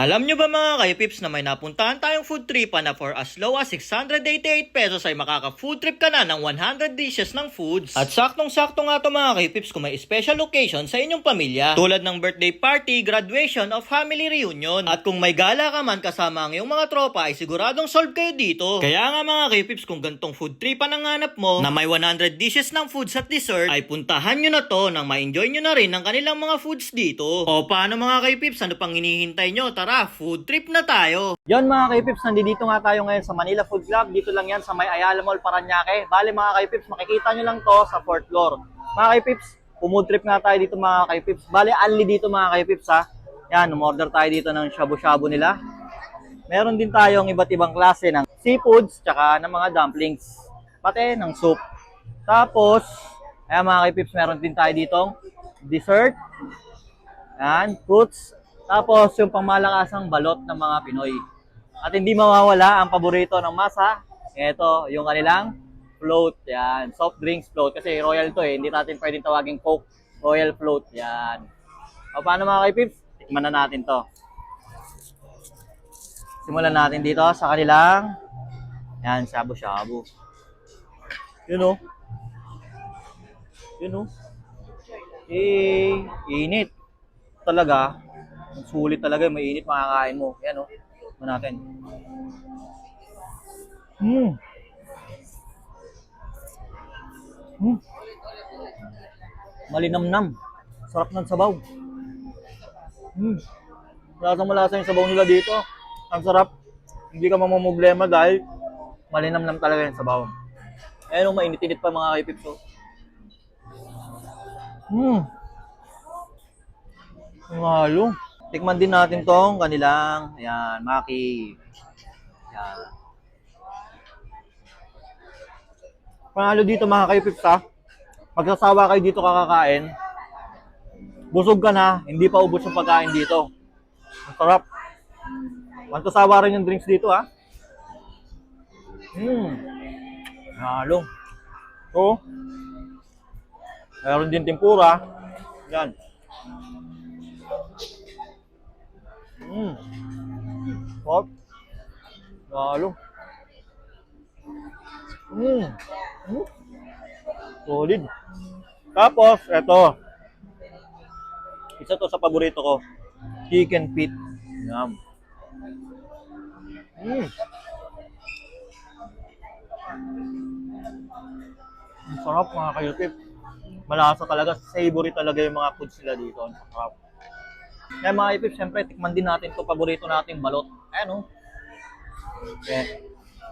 Alam nyo ba mga kaipips na may napuntahan tayong food trip na for as low as 688 pesos ay makaka-food trip ka na ng 100 dishes ng foods. At saktong-sakto nga to mga kaipips kung may special occasion sa inyong pamilya. Tulad ng birthday party, graduation o family reunion. At kung may gala ka man kasama ang iyong mga tropa ay siguradong solve kayo dito. Kaya nga mga kaipips kung gantong food trip ang hanap mo na may 100 dishes ng foods at dessert ay puntahan nyo na to nang ma-enjoy nyo na rin ang kanilang mga foods dito. O paano mga kaipips, ano pang hinihintay nyo? Tara, food trip na tayo! Yon mga kaipips, nandito nga tayo ngayon sa Manila Food Club. Dito lang yan sa may Ayala Mall, Parañaque. Bale mga kaipips, makikita nyo lang to sa 4th floor. Mga kaipips, food trip nga tayo dito mga kaipips. Bale, only dito mga kaipips ha. Yan, umorder tayo dito ng shabu-shabu nila. Meron din tayong iba't ibang klase ng seafoods, tsaka ng mga dumplings. Pati ng soup. Tapos, ayan mga kaipips, meron din tayo ditong dessert. Yan, fruits. Tapos, yung pangmalakasang balot ng mga Pinoy. At hindi mawawala ang paborito ng masa. Ito, yung kanilang float. Yan, soft drinks float. Kasi royal to eh. Hindi natin pwedeng tawaging Coke. Royal float. Yan. O, paano mga kaipips? Tikman na natin to. Simulan natin dito sa kanilang yan, shabu-shabu. Yun o. Yun o. Init. Talaga. Ang sulit talaga, mainit makakain mo. Yan o. Ito natin. Malinamnam. Sarap ng sabaw. Malasa yung sabaw nila dito. Ang sarap. Hindi ka mamamblema dahil malinamnam talaga yung sabaw. Ayan o, mainit-init pa mga kaipips o. Ang halo. Tikman din natin tong kanilang, ayan, maki. Ayan. Panalo dito mga kaipips ha. Magsasawa kayo dito kakakain. Busog ka na, hindi pa ubos yung pagkain dito. Ang sarap. Magsasawa rin yung drinks dito ha. Halo. So, meron din tempura. Yan. Hot. Halo. Solid. Tapos, eto. Isa to sa paborito ko. Chicken feet. Yum. Ang sarap mga kayutip. Malasa talaga. Savory talaga yung mga foods nila dito. Ang sarap. Kaya mga ipip, siyempre, tikman din natin to paborito nating balot. Ayan o. Okay.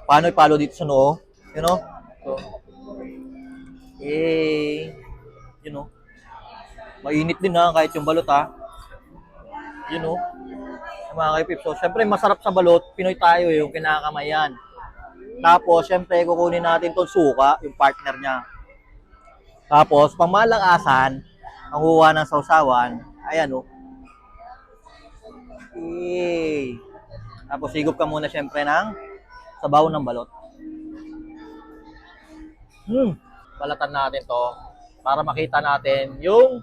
Paano ipalo dito sa noo? You know? So, you know? Mainit din ha, kahit yung balot ha. You know? Mga kaipip. So, siyempre, masarap sa balot. Pinoy tayo yung kinakamayan. Tapos, siyempre, kukunin natin tong suka, yung partner niya. Tapos, pamalakasan, ang huwa ng sausawan, ayan o. Tapos higop ka muna syempre ng sabaw ng balot. Balatan natin to para makita natin yung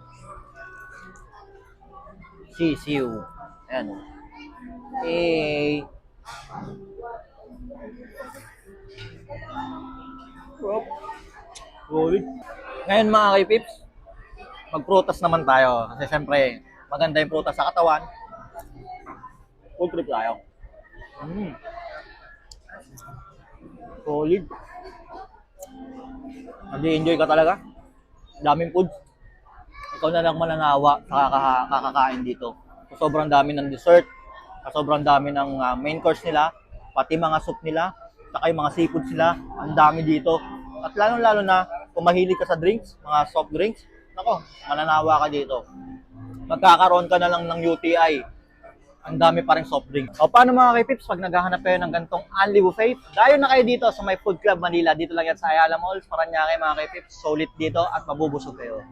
sisiw. Ayan. Ngayon mga kaipips, magprutas naman tayo. Kasi syempre, maganda yung prutas sa katawan. Food trip tayo. Solid. Nag-enjoy ka talaga. Daming food. Ikaw na lang mananawa sa kakakain dito. Sobrang dami ng dessert. Sobrang dami ng main course nila. Pati mga soup nila. Saka yung mga seafoods nila. Ang dami dito. At lalo-lalo na kung mahilig ka sa drinks, mga soft drinks, nako, mananawa ka dito. Magkakaroon ka na lang ng UTI. Ang dami pa rin soft drinks. O paano mga kaipips, pag naghahanap kayo ng gantong Only Buffet, dayo na kayo dito sa may Food Club Manila. Dito lang yan sa Ayala Mall, Parañaque mga kaipips. Solid dito at mabubusog kayo.